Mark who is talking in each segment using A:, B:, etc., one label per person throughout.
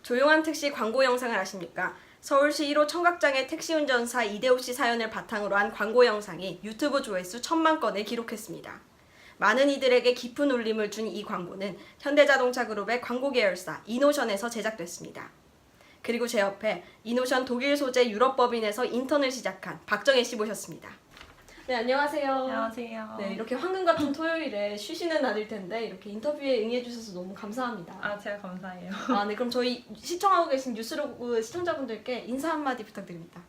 A: 조용한 택시 광고 영상을 아십니까? 서울시 1호 청각장애 택시 운전사 이대호 씨 사연을 바탕으로 한 광고 영상이 유튜브 조회수 1,000만 건을 기록했습니다. 많은 이들에게 깊은 울림을 준 이 광고는 현대자동차 그룹의 광고 계열사 이노션에서 제작됐습니다. 그리고 제 옆에 이노션 독일 소재 유럽법인에서 인턴을 시작한 박정혜 씨 모셨습니다. 네, 안녕하세요.
B: 안녕하세요.
A: 네, 이렇게 황금 같은 토요일에 쉬시는 날일 텐데 이렇게 인터뷰에 응해주셔서 너무 감사합니다.
B: 제가 감사해요.
A: 네, 그럼 저희 시청하고 계신 뉴스로그 시청자분들께 인사 한마디 부탁드립니다.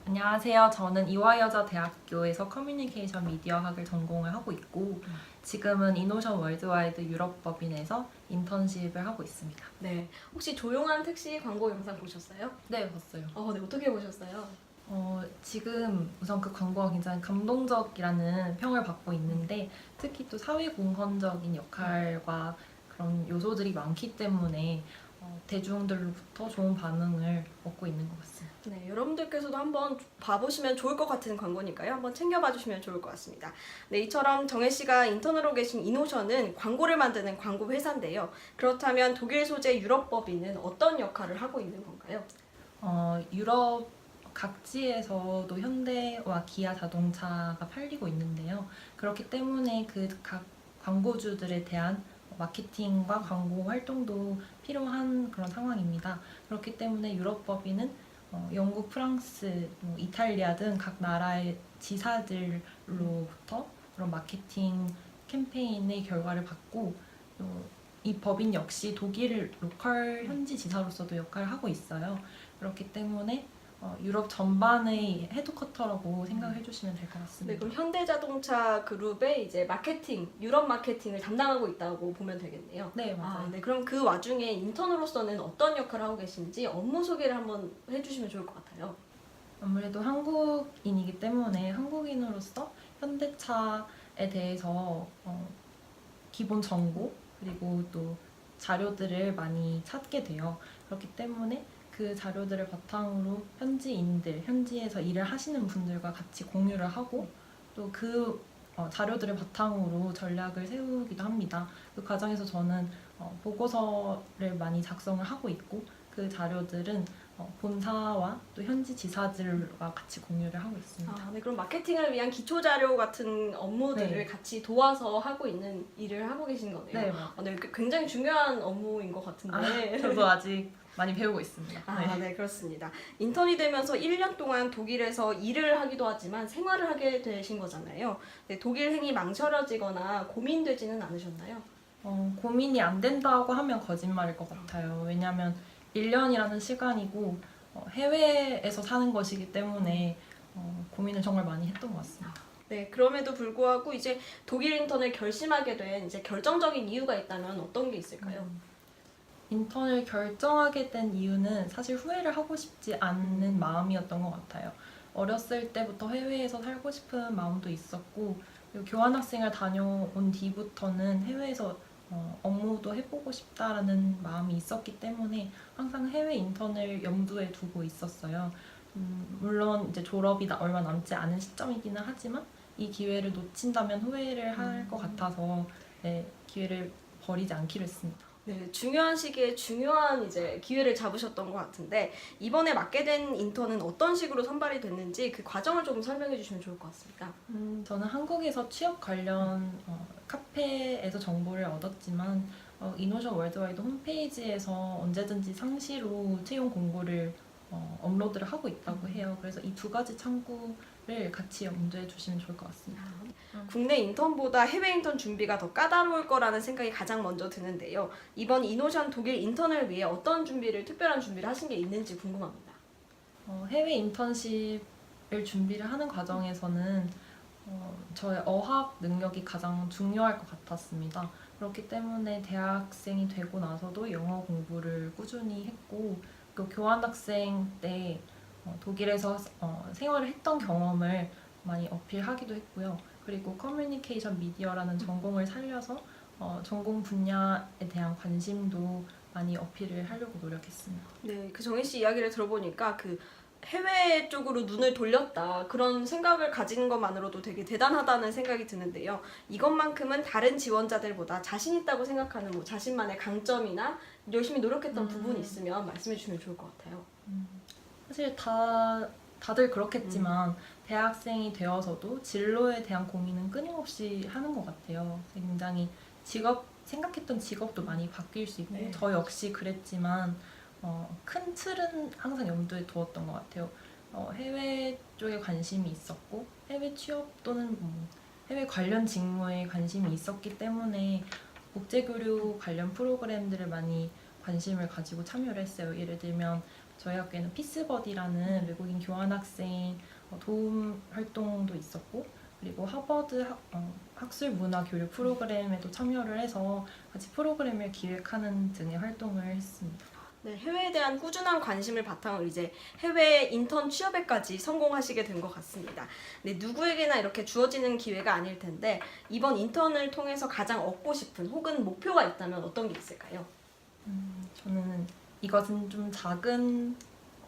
B: 안녕하세요. 저는 이화여자대학교에서 커뮤니케이션 미디어학을 전공을 하고 있고 지금은 이노션 월드와이드 유럽법인에서 인턴십을 하고 있습니다.
A: 네, 혹시 조용한 택시 광고 영상 보셨어요?
B: 네, 봤어요.
A: 네, 어떻게 보셨어요?
B: 지금 우선 그 광고가 굉장히 감동적이라는 평을 받고 있는데 특히 또 사회공헌적인 역할과 그런 요소들이 많기 때문에 대중들로부터 좋은 반응을 얻고 있는 것 같습니다.
A: 네, 여러분들께서도 한번 봐보시면 좋을 것 같은 광고니까요. 한번 챙겨봐 주시면 좋을 것 같습니다. 네, 이처럼 정혜 씨가 인턴으로 계신 이노션은 광고를 만드는 광고 회사인데요. 그렇다면 독일 소재 유럽법인은 어떤 역할을 하고 있는 건가요?
B: 유럽 각지에서도 현대와 기아 자동차가 팔리고 있는데요. 그렇기 때문에 그 각 광고주들에 대한 마케팅과 광고 활동도 필요한 그런 상황입니다. 그렇기 때문에 유럽법인은 영국, 프랑스, 이탈리아 등 각 나라의 지사들로부터 그런 마케팅 캠페인의 결과를 받고 이 법인 역시 독일 로컬 현지 지사로서도 역할을 하고 있어요. 그렇기 때문에 유럽 전반의 헤드쿼터라고 생각해 주시면 될 것 같습니다.
A: 네, 그럼 현대자동차 그룹의 이제 마케팅, 유럽 마케팅을 담당하고 있다고 보면 되겠네요.
B: 네, 맞아요.
A: 네, 그럼 그 와중에 인턴으로서는 어떤 역할을 하고 계신지 업무 소개를 한번 해주시면 좋을 것 같아요.
B: 아무래도 한국인이기 때문에 한국인으로서 현대차에 대해서 기본 정보 그리고 또 자료들을 많이 찾게 돼요. 그렇기 때문에 그 자료들을 바탕으로 현지인들, 현지에서 일을 하시는 분들과 같이 공유를 하고 또 그 자료들을 바탕으로 전략을 세우기도 합니다. 그 과정에서 저는 보고서를 많이 작성을 하고 있고 그 자료들은 본사와 또 현지 지사들과 같이 공유를 하고 있습니다.
A: 네, 그럼 마케팅을 위한 기초 자료 같은 업무들을
B: 네.
A: 같이 도와서 하고 있는 일을 하고 계신 거네요.
B: 네, 맞아요.
A: 네, 굉장히 중요한 업무인 것 같은데.
B: 저도 아직 많이 배우고 있습니다.
A: 네, 그렇습니다. 인턴이 되면서 1년 동안 독일에서 일을 하기도 하지만 생활을 하게 되신 거잖아요. 네, 독일 행이 망설여지거나 고민되지는 않으셨나요?
B: 고민이 안 된다고 하면 거짓말일 것 같아요. 왜냐하면 1년이라는 시간이고 해외에서 사는 것이기 때문에 고민을 정말 많이 했던 것 같습니다.
A: 네, 그럼에도 불구하고 이제 독일 인턴을 결심하게 된 이제 결정적인 이유가 있다면 어떤 게 있을까요?
B: 인턴을 결정하게 된 이유는 사실 후회를 하고 싶지 않는 마음이었던 것 같아요. 어렸을 때부터 해외에서 살고 싶은 마음도 있었고 그리고 교환학생을 다녀온 뒤부터는 해외에서 업무도 해보고 싶다라는 마음이 있었기 때문에 항상 해외 인턴을 염두에 두고 있었어요. 물론 이제 졸업이 얼마 남지 않은 시점이기는 하지만 이 기회를 놓친다면 후회를 할 것 같아서 기회를 버리지 않기로 했습니다.
A: 네, 중요한 시기에 중요한 이제 기회를 잡으셨던 것 같은데 이번에 맡게 된 인턴은 어떤 식으로 선발이 됐는지 그 과정을 조금 설명해 주시면 좋을 것 같습니다.
B: 저는 한국에서 취업 관련 카페에서 정보를 얻었지만 이노션 월드와이드 홈페이지에서 언제든지 상시로 채용 공고를 업로드를 하고 있다고 해요. 그래서 이 두 가지 창구를 같이 염두에 두시면 좋을 것 같습니다.
A: 국내 인턴보다 해외 인턴 준비가 더 까다로울 거라는 생각이 가장 먼저 드는데요. 이번 이노션 독일 인턴을 위해 어떤 특별한 준비를 하신 게 있는지 궁금합니다.
B: 해외 인턴십을 준비를 하는 과정에서는 저의 어학 능력이 가장 중요할 것 같았습니다. 그렇기 때문에 대학생이 되고 나서도 영어 공부를 꾸준히 했고 그 교환학생 때 독일에서 생활을 했던 경험을 많이 어필하기도 했고요. 그리고 커뮤니케이션 미디어라는 전공을 살려서 전공 분야에 대한 관심도 많이 어필을 하려고 노력했습니다.
A: 네, 그 정혜 씨 이야기를 들어보니까 그 해외 쪽으로 눈을 돌렸다 그런 생각을 가지는 것만으로도 되게 대단하다는 생각이 드는데요. 이것만큼은 다른 지원자들보다 자신 있다고 생각하는 뭐 자신만의 강점이나 열심히 노력했던 부분이 있으면 말씀해 주시면 좋을 것 같아요.
B: 사실 다들 그렇겠지만 대학생이 되어서도 진로에 대한 고민은 끊임없이 하는 것 같아요. 굉장히 생각했던 직업도 많이 바뀔 수 있고
A: 네.
B: 저 역시 그랬지만 큰 틀은 항상 염두에 두었던 것 같아요. 해외 쪽에 관심이 있었고 해외 취업 또는 해외 관련 직무에 관심이 있었기 때문에 국제교류 관련 프로그램들을 많이 관심을 가지고 참여를 했어요. 예를 들면 저희 학교에는 피스버디라는 외국인 교환학생 도움 활동도 있었고 그리고 하버드 학술 문화 교류 프로그램에도 참여를 해서 같이 프로그램을 기획하는 등의 활동을 했습니다.
A: 네, 해외에 대한 꾸준한 관심을 바탕으로 이제 해외 인턴 취업에까지 성공하시게 된 것 같습니다. 네, 누구에게나 이렇게 주어지는 기회가 아닐 텐데 이번 인턴을 통해서 가장 얻고 싶은 혹은 목표가 있다면 어떤 게 있을까요?
B: 저는 이것은 좀 작은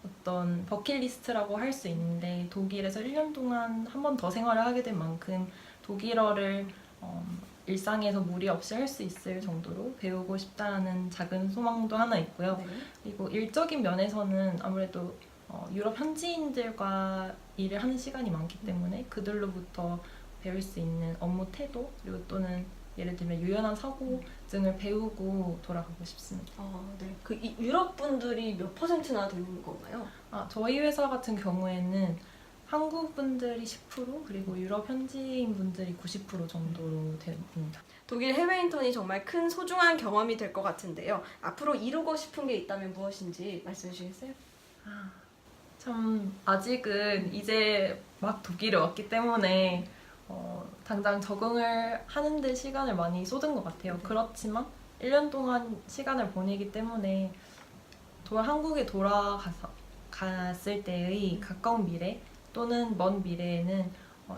B: 어떤 버킷리스트라고 할 수 있는데 독일에서 1년 동안 한 번 더 생활을 하게 된 만큼 독일어를 일상에서 무리 없이 할 수 있을 정도로 배우고 싶다는 작은 소망도 하나 있고요.
A: 네.
B: 그리고 일적인 면에서는 아무래도 유럽 현지인들과 일을 하는 시간이 많기 때문에 그들로부터 배울 수 있는 업무 태도 그리고 또는 예를 들면 유연한 사고 등을 배우고 돌아가고 싶습니다.
A: 네. 유럽 분들이 몇 %나 되는 건가요?
B: 저희 회사 같은 경우에는 한국 분들이 10% 그리고 유럽 현지인 분들이 90% 정도로 됩니다.
A: 독일 해외 인턴이 정말 큰 소중한 경험이 될 것 같은데요. 앞으로 이루고 싶은 게 있다면 무엇인지 말씀해 주시겠어요?
B: 참 아직은 이제 막 독일에 왔기 때문에 당장 적응을 하는데 시간을 많이 쏟은 것 같아요. 그렇지만 1년 동안 시간을 보내기 때문에 한국에 돌아갔을 때의 가까운 미래 또는 먼 미래에는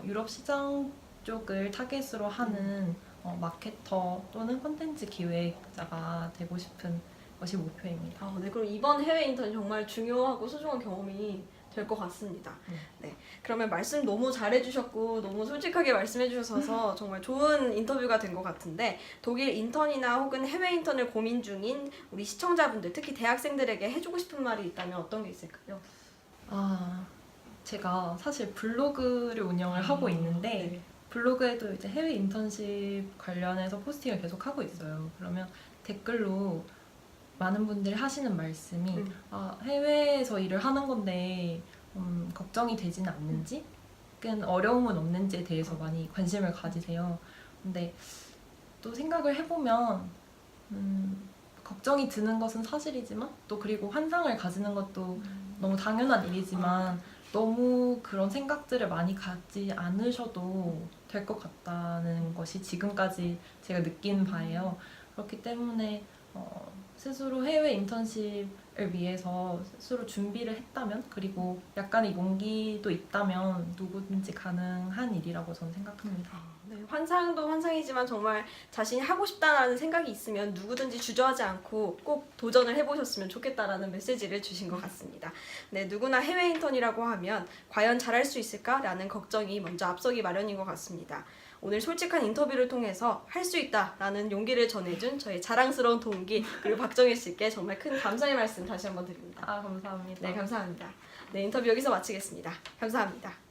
B: 유럽 시장 쪽을 타겟으로 하는 마케터 또는 콘텐츠 기획자가 되고 싶은 것이 목표입니다.
A: 네. 그럼 이번 해외 인턴이 정말 중요하고 소중한 경험이 될 것 같습니다. 네. 그러면 말씀 너무 잘해주셨고 너무 솔직하게 말씀해주셔서 정말 좋은 인터뷰가 된 것 같은데 독일 인턴이나 혹은 해외 인턴을 고민 중인 우리 시청자분들 특히 대학생들에게 해주고 싶은 말이 있다면 어떤 게 있을까요?
B: 제가 사실 블로그를 운영을 하고 있는데
A: 네.
B: 블로그에도 이제 해외 인턴십 관련해서 포스팅을 계속 하고 있어요. 그러면 댓글로 많은 분들이 하시는 말씀이 해외에서 일을 하는 건데 걱정이 되지는 않는지 혹은 어려움은 없는지에 대해서 많이 관심을 가지세요. 근데 또 생각을 해보면 걱정이 드는 것은 사실이지만 또 그리고 환상을 가지는 것도 너무 당연한 일이지만 너무 그런 생각들을 많이 갖지 않으셔도 될 것 같다는 것이 지금까지 제가 느낀 바예요. 그렇기 때문에 스스로 해외 인턴십을 위해서 스스로 준비를 했다면 그리고 약간의 용기도 있다면 누구든지 가능한 일이라고 저는 생각합니다.
A: 네, 환상도 환상이지만 정말 자신이 하고 싶다라는 생각이 있으면 누구든지 주저하지 않고 꼭 도전을 해보셨으면 좋겠다라는 메시지를 주신 것 같습니다. 네, 누구나 해외 인턴이라고 하면 과연 잘할 수 있을까라는 걱정이 먼저 앞서기 마련인 것 같습니다. 오늘 솔직한 인터뷰를 통해서 할 수 있다라는 용기를 전해준 저희 자랑스러운 동기 그리고 박정일 씨께 정말 큰 감사의 말씀 다시 한번 드립니다.
B: 감사합니다.
A: 네, 감사합니다. 네, 인터뷰 여기서 마치겠습니다. 감사합니다.